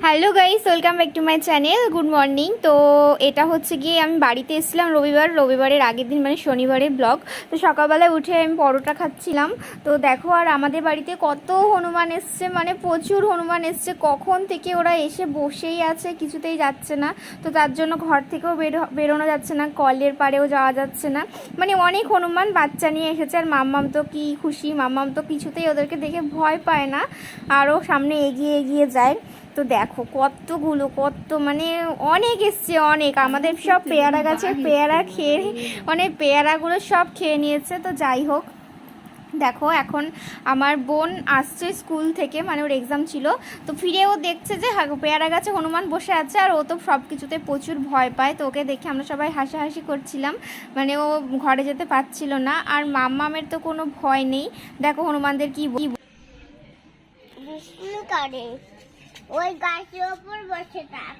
Hello guys, welcome back to my channel. Good morning. তো এটা হচ্ছে গিয়ে আমি বাড়িতে এসেছিলাম রবিবারের আগের দিন, মানে শনিবারের ব্লগ। তো সকালবেলায় উঠে আমি পরোটা খাচ্ছিলাম। তো দেখো, আর আমাদের বাড়িতে কত হনুমান এসছে, মানে প্রচুর হনুমান এসছে। কখন থেকে ওরা এসে বসেই আছে, কিছুতেই যাচ্ছে না। তো তার জন্য ঘর থেকেও বেরোনো যাচ্ছে না, কলের পাড়েও যাওয়া যাচ্ছে না। মানে অনেক হনুমান বাচ্চা নিয়ে এসেছে। আর মাম্মাম তো কি খুশি, মাম্মাম তো কিছুতেই ওদেরকে দেখে ভয় পায় না, আরও সামনে এগিয়ে এগিয়ে যায়। তো দেখো কত মানে অনেক এসছে, অনেক। আমাদের সব পেয়ারা গাছের পেয়ারা খেয়ে, মানে পেয়ারাগুলো সব খেয়ে নিয়েছে। তো যাই হোক, দেখো এখন আমার বোন আসছে স্কুল থেকে, মানে ওর এক্সাম ছিল। তো ফিরে ও দেখছে যে পেয়ারা গাছে হনুমান বসে আছে, আর ও তো সব কিছুতে প্রচুর ভয় পায়। তো ওকে দেখে আমরা সবাই হাসাহাসি করছিলাম, মানে ও ঘরে যেতে পারছিল না। আর মাম্মামের তো কোনো ভয় নেই। দেখো হনুমানদের কি করে ওই গাছের ওপর বসে থাক,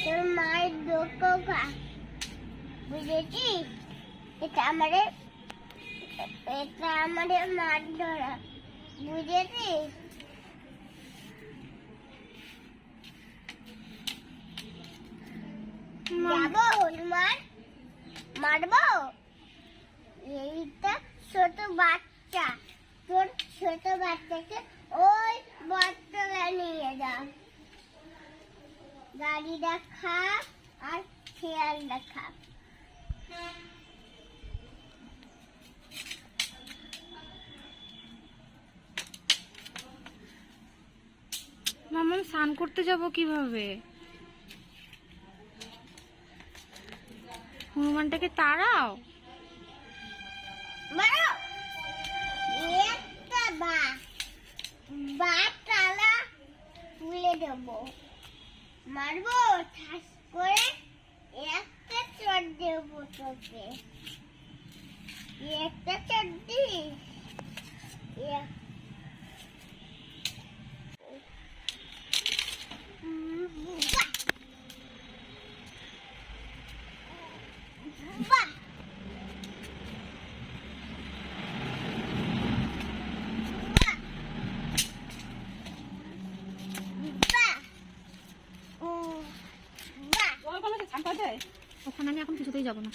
তোর মায়ের দুঃখ খা, বুঝেছিস? এটা আমাদের মাছ ধরা, বুঝেছিস? যাবো হনুমান মারবো। এইটা ছোট বাচ্চা, তোর ছোট বাচ্চাকে ওই বাচ্চাটা নিয়ে যা, গাড়ি দেখা আর খেয়াল দেখা। মাম্মাম স্নান করতে যাব কিভাবে? হনুমানটাকে তাড়াও। মারো একটা বাটালা তুলে দেবো, মারবো ঠাস করে, একটা চট দেবো তোকে, একটা চট দিস। ওখানে আমি এখন কিছুতেই যাব না।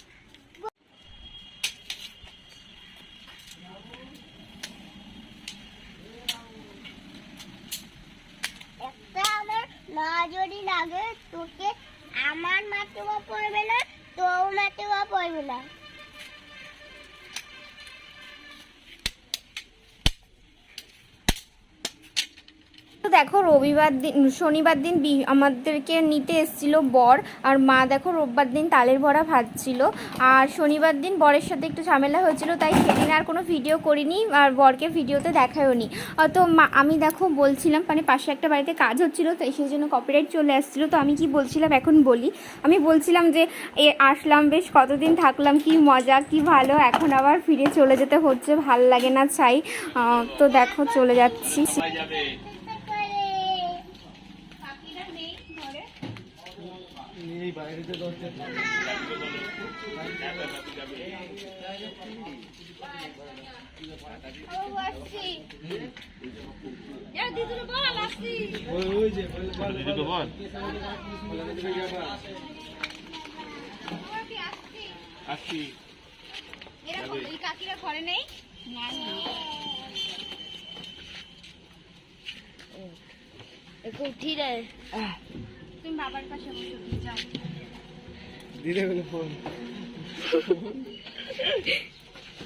একটা আমার না যদি লাগে তোকে, আমার মাটিও পড়বে না, তোর মাটিও পড়বে না। তো দেখো শনিবার দিন আমাদেরকে নিতে এসেছিল বর আর মা। দেখো রোববার দিন তালের বড়া ভাজছিল, আর শনিবার দিন বরের সাথে একটু ঝামেলা হয়েছিল, তাই সেদিন আর কোনো ভিডিও করিনি, আর বরকে ভিডিওতে দেখায়ও নি। তো আমি দেখো বলছিলাম, মানে পাশে একটা বাড়িতে কাজ হচ্ছিলো, তাই সেই জন্য কপিরাইট চলে আসছিলো। তো আমি কি বলছিলাম এখন বলি। আমি বলছিলাম যে আসলাম, বেশ কতদিন থাকলাম, কি মজা কি ভালো, এখন আবার ফিরে চলে যেতে হচ্ছে, ভাল লাগে না চাই। তো দেখো চলে যাচ্ছি। এই বাইরেতে দরজা ওই যে বল আসছি, এই কাকিরা ঘরে নেই, উঠি রে, তুমি বাবার পাশে বসে যাও। দিলে বলে ফোন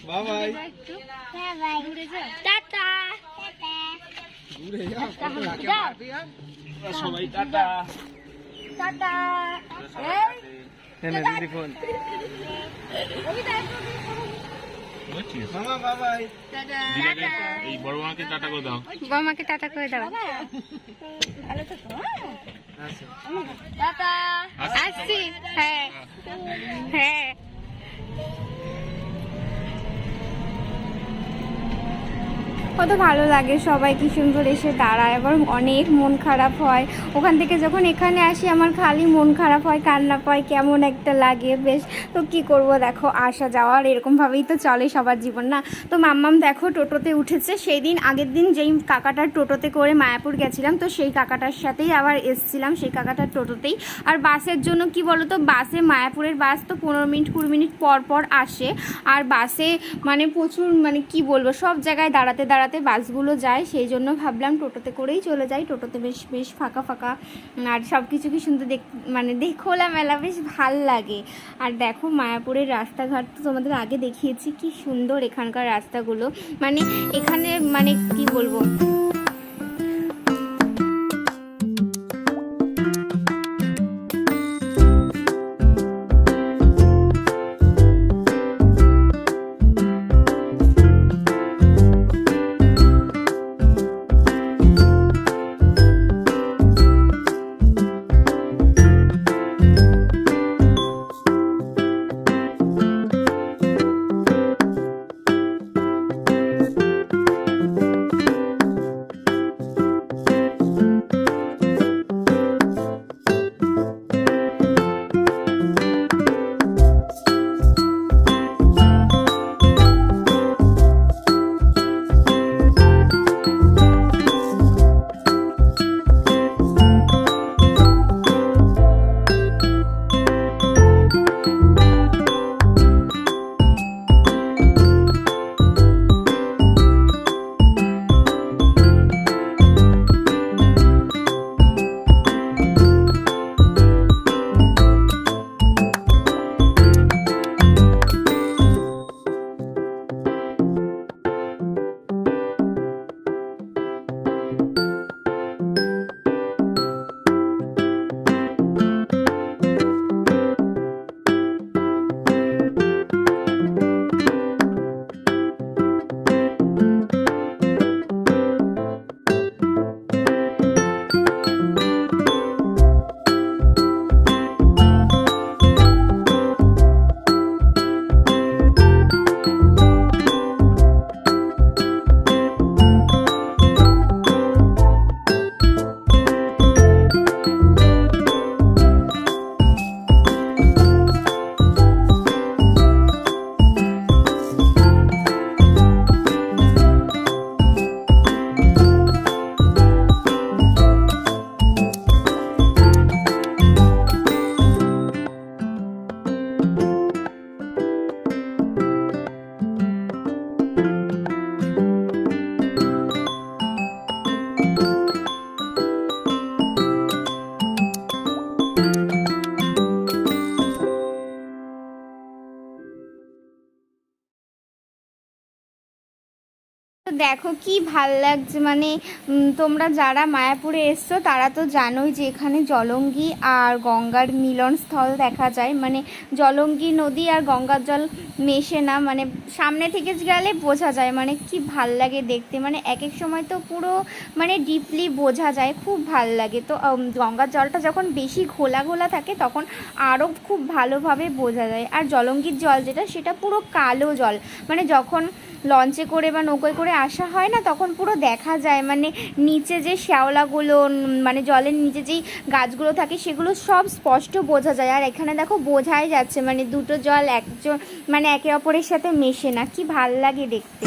বাবাই, হ্যাঁ ভাই, টাটা। দূরে যাও, সবাই টাটা টাটা। দিদি ফোন মামা বাবাই, এই বড় মাকে টাটা করে দাও। বৌমাকে টাটা করে দাও। টাটা। আসছি। হ্যাঁ হ্যাঁ। কত ভালো লাগে, সবাই কি সুন্দর এসে দাঁড়ায়, আবার অনেক মন খারাপ হয়। ওখান থেকে যখন এখানে আসি আমার খালি মন খারাপ হয়, কান্না পায়, কেমন একটা লাগে বেশ। তো কি করব, দেখো আসা যাওয়ার এরকমভাবেই তো চলে সবার জীবন না। তো মাম্মাম দেখো টোটোতে উঠেছে। সেই দিন আগের দিন যেই কাকাটার টোটোতে করে মায়াপুর গেছিলাম, তো সেই কাকাটার সাথেই আবার এসছিলাম, সেই কাকাটার টোটোতেই। আর বাসের জন্য কি বলো তো, বাসে মায়াপুরের বাস তো 15 মিনিট 20 মিনিট পর পর আসে। আর বাসে মানে প্রচুর মানে কি বলবো, সব জায়গায় দাঁড়াতে দাঁড়াতে বাসগুলো যায়, সেই জন্য ভাবলাম টোটোতে করেই চলে যাই। টোটোতে বেশ বেশ ফাঁকা ফাঁকা, আর সব কিছু কি সুন্দর মানে খোলামেলা, বেশ ভাল লাগে। আর দেখো মায়াপুরের রাস্তাঘাট তো তোমাদের আগে দেখিয়েছি, কি সুন্দর এখানকার রাস্তাগুলো, মানে এখানে মানে কি বলবো। দেখো কি ভাল লাগছে, মানে তোমরা যারা মায়াপুরে এসছো তারা তো জানোই যে এখানে জলঙ্গি আর গঙ্গার মিলনস্থল দেখা যায়। মানে জলঙ্গি নদী আর গঙ্গার জল মেশে না, মানে সামনে থেকে গেলে বোঝা যায়, মানে কি ভাল লাগে দেখতে। মানে এক এক সময় তো পুরো মানে ডিপলি বোঝা যায়, খুব ভাল লাগে। তো গঙ্গার জলটা যখন বেশি ঘোলা ঘোলা থাকে তখন আরও খুব ভালোভাবে বোঝা যায়। আর জলঙ্গির জল যেটা, সেটা পুরো কালো জল, মানে যখন লঞ্চে করে বা নৌকোয় করে আসা হয় না তখন পুরো দেখা যায়, মানে নিচে যে শ্যাওলাগুলো, মানে জলের নিচে যেই গাছগুলো থাকে সেগুলো সব স্পষ্ট বোঝা যায়। আর এখানে দেখো বোঝাই যাচ্ছে, মানে দুটো জল মানে একে অপরের সাথে মেশে না, কি ভাল লাগে দেখতে।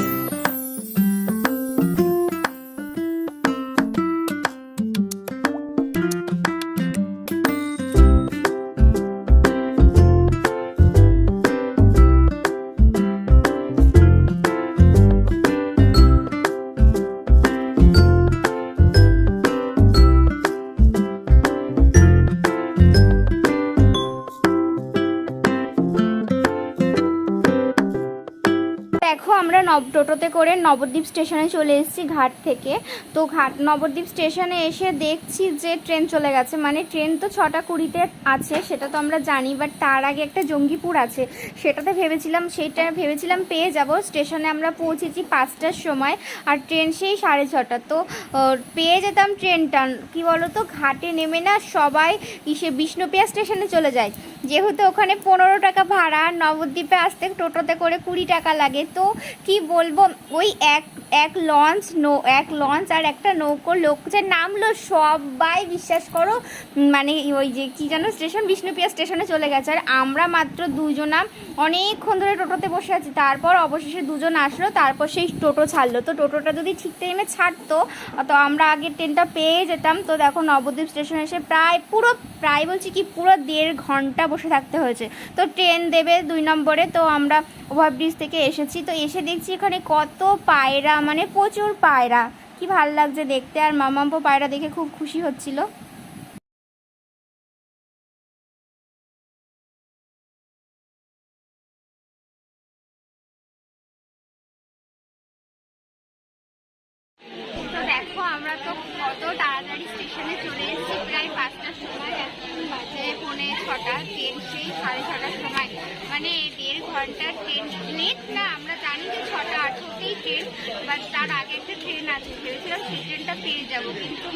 দেখো আমরা টোটোতে করে নবদ্বীপ স্টেশনে চলে এসেছি ঘাট থেকে। তো নবদ্বীপ স্টেশনে এসে দেখছি যে ট্রেন চলে গেছে, মানে ট্রেন তো 6টা 20-তে আছে সেটা তো আমরা জানি, বাট তার আগে একটা জঙ্গিপুর আছে, সেটা ভেবেছিলাম পেয়ে যাব। স্টেশনে আমরা পৌঁছেছি 5টার সময় আর ট্রেন সেই 6:30। তো পেয়ে যেতাম ট্রেনটা, কি বলো তো, ঘাটে নেমে না সবাই বিষ্ণুপ্রিয়া স্টেশনে চলে যায়, যেহেতু ওখানে 15 টাকা ভাড়া, নবদ্বীপে আসতে টোটোতে করে 20 টাকা লাগে। তো কি বলবো, ওই এক লঞ্চ আর একটা নৌকো লোক যে নামলো, সবাই বিশ্বাস করো মানে ওই যে কি যেন স্টেশন, বিষ্ণুপ্রিয়া স্টেশনে চলে গেছে। আর আমরা মাত্র দুজনা অনেকক্ষণ ধরে টোটোতে বসে আছি। তারপর অবশেষে দুজন আসলো, তারপর সেই টোটো ছাড়লো। তো টোটোটা যদি ঠিক টাইমে ছাড়তো তো আমরা আগের ট্রেনটা পেয়ে যেতাম। তো দেখো নবদ্বীপ স্টেশনে এসে প্রায় বলছি কি পুরো 1.5 ঘন্টা বসে থাকতে হয়েছে। তো ট্রেন দেবে 2 নম্বরে। তো আমরা ওভারব্রিজ থেকে এসেছি। তো এসে দেখছি এখানে কত পায়রা, মানে প্রচুর পায়রা, কি ভাল লাগছে দেখতে। আর মামাম্পো পায়রা দেখে খুব খুশি হচ্ছিল। তো দেখো আমরা তো কত তাড়াতাড়ি স্টেশনে চলে এসেছি, প্রায় 5টার সময়। এখন বাজে 5:45, ট্রেন সেই 6:30টার সময়, মানে 1.5 ঘন্টার ট্রেন লেট না। আমরা জানি যে 6:18তেই ট্রেন, বাট তার আগে একটা ট্রেন আছে, ভেবেছিলাম সেই ট্রেনটা পেয়ে যাবো, কিন্তু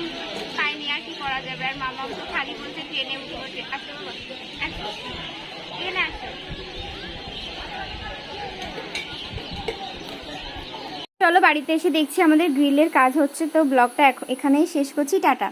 পাইনি। আর কি করা যাবে। আর মামা তো খালি বলছে ট্রেনে উঠবো, আসতে পারবো, ট্রেনে আসো। চলো বাড়িতে এসে দেখছি আমাদের গ্রিলের কাজ হচ্ছে। তো ব্লগটা এখানেই শেষ করছি, টাটা।